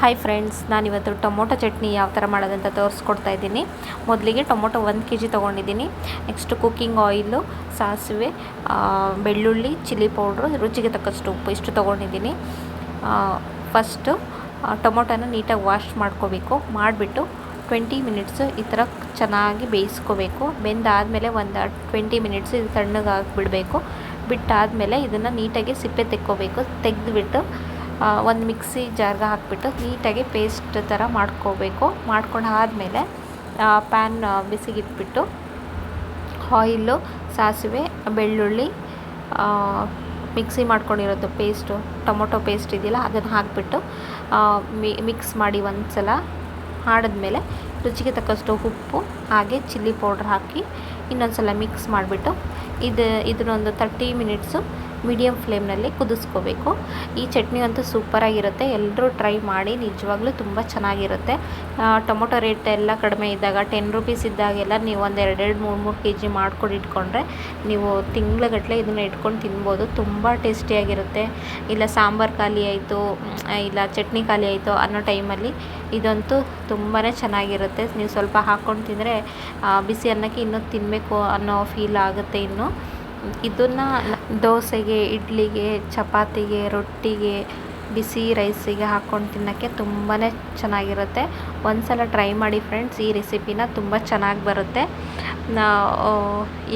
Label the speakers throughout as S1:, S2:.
S1: Hi friends, ನಾನಿವತ್ತು tomato chutney ಯಾವ ಥರ ಮಾಡೋದಂತ ತೋರಿಸ್ಕೊಡ್ತಾ ಇದ್ದೀನಿ. ಮೊದಲಿಗೆ ಟೊಮೊಟೊ 1 kg ತೊಗೊಂಡಿದ್ದೀನಿ. ನೆಕ್ಸ್ಟ್ ಕುಕ್ಕಿಂಗ್ ಆಯಿಲು, ಸಾಸಿವೆ, ಬೆಳ್ಳುಳ್ಳಿ, ಚಿಲ್ಲಿ ಪೌಡ್ರು, ರುಚಿಗೆ ತಕ್ಕಷ್ಟು ಉಪ್ಪು ಇಷ್ಟು ತೊಗೊಂಡಿದ್ದೀನಿ. ಫಸ್ಟು ಟೊಮೊಟೊನ ನೀಟಾಗಿ ವಾಶ್ ಮಾಡ್ಕೋಬೇಕು. ಮಾಡಿಬಿಟ್ಟು 20 ಮಿನಿಟ್ಸು ಈ ಥರ ಚೆನ್ನಾಗಿ ಬೇಯಿಸ್ಕೋಬೇಕು. ಬೆಂದಾದಮೇಲೆ ಒಂದು 20 ಮಿನಿಟ್ಸ್ ಇದು ತಣ್ಣಗಾಗಿ ಬಿಡಬೇಕು. ಬಿಟ್ಟಾದಮೇಲೆ ಇದನ್ನು ನೀಟಾಗಿ ಸಿಪ್ಪೆ ತೆಕ್ಕೋಬೇಕು. ತೆಗೆದುಬಿಟ್ಟು ಒಂದು ಮಿಕ್ಸಿ ಜಾರ್ಗೆ ಹಾಕಿಬಿಟ್ಟು ನೀಟಾಗಿ ಪೇಸ್ಟ್ ಥರ ಮಾಡ್ಕೋಬೇಕು. ಮಾಡ್ಕೊಂಡು ಆದಮೇಲೆ ಪ್ಯಾನ್ ಬಿಸಿಗಿಟ್ಬಿಟ್ಟು ಆಯಿಲು, ಸಾಸಿವೆ, ಬೆಳ್ಳುಳ್ಳಿ, ಮಿಕ್ಸಿ ಮಾಡ್ಕೊಂಡಿರೋದು ಪೇಸ್ಟು, ಟೊಮೊಟೊ ಪೇಸ್ಟ್ ಇದೆಯಲ್ಲ ಅದನ್ನು ಹಾಕಿಬಿಟ್ಟು ಮಿಕ್ಸ್ ಮಾಡಿ ಒಂದು ಸಲ. ಆಡಿದ್ಮೇಲೆ ರುಚಿಗೆ ತಕ್ಕಷ್ಟು ಉಪ್ಪು ಹಾಗೆ ಚಿಲ್ಲಿ ಪೌಡ್ರ್ ಹಾಕಿ ಇನ್ನೊಂದು ಸಲ ಮಿಕ್ಸ್ ಮಾಡಿಬಿಟ್ಟು ಇದನ್ನೊಂದು 30 ಮಿನಿಟ್ಸು ಮೀಡಿಯಮ್ ಫ್ಲೇಮ್ನಲ್ಲಿ ಕುದಿಸ್ಕೋಬೇಕು. ಈ ಚಟ್ನಿ ಅಂತೂ ಸೂಪರಾಗಿರುತ್ತೆ. ಎಲ್ಲರೂ ಟ್ರೈ ಮಾಡಿ, ನಿಜವಾಗ್ಲೂ ತುಂಬ ಚೆನ್ನಾಗಿರುತ್ತೆ. ಟೊಮೊಟೊ ರೇಟ್ ಎಲ್ಲ ಕಡಿಮೆ ಇದ್ದಾಗ 10 ರೂಪೀಸ್ ಇದ್ದಾಗೆಲ್ಲ ನೀವು ಒಂದು 2-3 kg ಮಾಡ್ಕೊಂಡು ಇಟ್ಕೊಂಡ್ರೆ ನೀವು ತಿಂಗ್ಳುಗಟ್ಟಲೆ ಇದನ್ನು ಇಟ್ಕೊಂಡು ತಿನ್ಬೋದು. ತುಂಬ ಟೇಸ್ಟಿಯಾಗಿರುತ್ತೆ. ಇಲ್ಲ ಸಾಂಬಾರು ಖಾಲಿ ಆಯಿತು, ಇಲ್ಲ ಚಟ್ನಿ ಖಾಲಿ ಆಯಿತು ಅನ್ನೋ ಟೈಮಲ್ಲಿ ಇದಂತೂ ತುಂಬಾ ಚೆನ್ನಾಗಿರುತ್ತೆ. ನೀವು ಸ್ವಲ್ಪ ಹಾಕ್ಕೊಂಡು ತಿಂದರೆ ಬಿಸಿ ಅನ್ನಕ್ಕೆ ಇನ್ನೂ ತಿನ್ನಬೇಕು ಅನ್ನೋ ಫೀಲ್ ಆಗುತ್ತೆ. ಇನ್ನು ಇದನ್ನು ದೋಸೆಗೆ, ಇಡ್ಲಿಗೆ, ಚಪಾತಿಗೆ, ರೊಟ್ಟಿಗೆ, ಬಿಸಿ ರೈಸಿಗೆ ಹಾಕ್ಕೊಂಡು ತಿನ್ನೋಕ್ಕೆ ತುಂಬಾ ಚೆನ್ನಾಗಿರುತ್ತೆ. ಒಂದು ಸಲ ಟ್ರೈ ಮಾಡಿ ಫ್ರೆಂಡ್ಸ್, ಈ ರೆಸಿಪಿನ ತುಂಬ ಚೆನ್ನಾಗಿ ಬರುತ್ತೆ.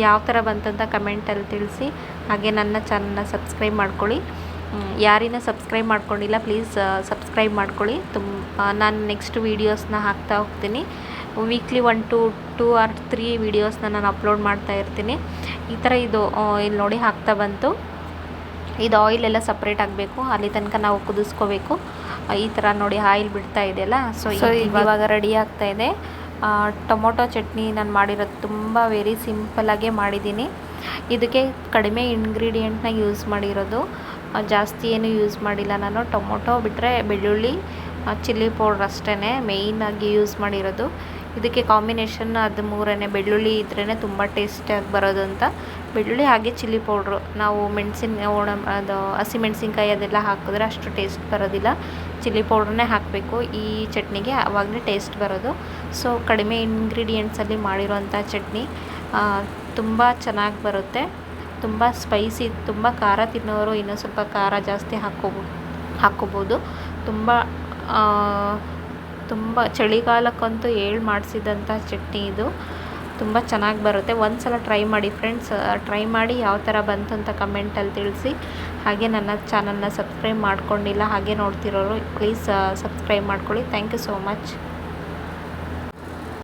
S1: ಯಾವ ಥರ ಬಂತಂತ ಕಮೆಂಟಲ್ಲಿ ತಿಳಿಸಿ. ಹಾಗೆ ನನ್ನ ಚಾನಲ್ನ ಸಬ್ಸ್ಕ್ರೈಬ್ ಮಾಡ್ಕೊಳ್ಳಿ. ಯಾರಿನ ಸಬ್ಸ್ಕ್ರೈಬ್ ಮಾಡ್ಕೊಂಡಿಲ್ಲ ಪ್ಲೀಸ್ ಸಬ್ಸ್ಕ್ರೈಬ್ ಮಾಡ್ಕೊಳ್ಳಿ. ನಾನು ನೆಕ್ಸ್ಟ್ ವೀಡಿಯೋಸ್ನ ಹಾಕ್ತಾ ಹೋಗ್ತೀನಿ. ವೀಕ್ಲಿ 1-2 or 3 ವೀಡಿಯೋಸ್ನ ನಾನು ಅಪ್ಲೋಡ್ ಮಾಡ್ತಾ ಇರ್ತೀನಿ. ಈ ಥರ ಇದು ಇಲ್ಲಿ ನೋಡಿ ಹಾಕ್ತಾ ಬಂತು. ಇದು ಆಯಿಲೆಲ್ಲ ಸಪ್ರೇಟ್ ಆಗಬೇಕು, ಅಲ್ಲಿ ತನಕ ನಾವು ಕುದಿಸ್ಕೋಬೇಕು. ಈ ಥರ ನೋಡಿ ಆಯಿಲ್ ಬಿಡ್ತಾ ಇದೆಯಲ್ಲ, ಸೊ ಇವಾಗ ರೆಡಿ ಆಗ್ತಾ ಇದೆ. ಟೊಮೊಟೊ ಚಟ್ನಿ ನಾನು ಮಾಡಿರೋದು ತುಂಬ ವೆರಿ ಸಿಂಪಲ್ಲಾಗೇ ಮಾಡಿದ್ದೀನಿ. ಇದಕ್ಕೆ ಕಡಿಮೆ ಇಂಗ್ರೀಡಿಯೆಂಟ್ನ ಯೂಸ್ ಮಾಡಿರೋದು, ಜಾಸ್ತಿ ಏನು ಯೂಸ್ ಮಾಡಿಲ್ಲ ನಾನು. ಟೊಮೊಟೊ ಬಿಟ್ಟರೆ ಬೆಳ್ಳುಳ್ಳಿ, ಚಿಲ್ಲಿ ಪೌಡ್ರ್ ಅಷ್ಟೇ ಮೇಯ್ನಾಗಿ ಯೂಸ್ ಮಾಡಿರೋದು. ಇದಕ್ಕೆ ಕಾಂಬಿನೇಷನ್ ಅದು ಮೂರನೇ, ಬೆಳ್ಳುಳ್ಳಿ ಇದ್ರೇ ತುಂಬ ಟೇಸ್ಟಿಯಾಗಿ ಬರೋದು ಅಂತ. ಬೆಳ್ಳುಳ್ಳಿ ಹಾಗೆ ಚಿಲ್ಲಿ ಪೌಡ್ರು. ನಾವು ಅದು ಹಸಿಮೆಣ್ಸಿನ್ಕಾಯಿ ಅದೆಲ್ಲ ಹಾಕಿದ್ರೆ ಅಷ್ಟು ಟೇಸ್ಟ್ ಬರೋದಿಲ್ಲ. ಚಿಲ್ಲಿ ಪೌಡ್ರನ್ನೇ ಹಾಕಬೇಕು ಈ ಚಟ್ನಿಗೆ, ಆವಾಗಲೇ ಟೇಸ್ಟ್ ಬರೋದು. ಸೊ ಕಡಿಮೆ ಇಂಗ್ರೀಡಿಯೆಂಟ್ಸಲ್ಲಿ ಮಾಡಿರೋಂಥ ಚಟ್ನಿ ತುಂಬ ಚೆನ್ನಾಗಿ ಬರುತ್ತೆ. ತುಂಬ ಸ್ಪೈಸಿ, ತುಂಬ ಖಾರ ತಿನ್ನೋರು ಇನ್ನೂ ಸ್ವಲ್ಪ ಖಾರ ಜಾಸ್ತಿ ಹಾಕ್ಕೋಬೋದು. ತುಂಬ ಚಳಿಗಾಲಕ್ಕಂತೂ ಮಾಡಿಸಿದಂಥ ಚಟ್ನಿ ಇದು. ತುಂಬ ಚೆನ್ನಾಗಿ ಬರುತ್ತೆ. ಒಂದು ಸಲ ಟ್ರೈ ಮಾಡಿ ಫ್ರೆಂಡ್ಸ್. ಟ್ರೈ ಮಾಡಿ ಯಾವ ಥರ ಬಂತು ಅಂತ ಕಮೆಂಟಲ್ಲಿ ತಿಳಿಸಿ. ಹಾಗೆ ನನ್ನ ಚಾನಲ್ನ ಸಬ್ಸ್ಕ್ರೈಬ್ ಮಾಡ್ಕೊಂಡಿಲ್ಲ ಹಾಗೆ ನೋಡ್ತಿರೋರು ಪ್ಲೀಸ್ ಸಬ್ಸ್ಕ್ರೈಬ್ ಮಾಡ್ಕೊಳ್ಳಿ. Thank you so much.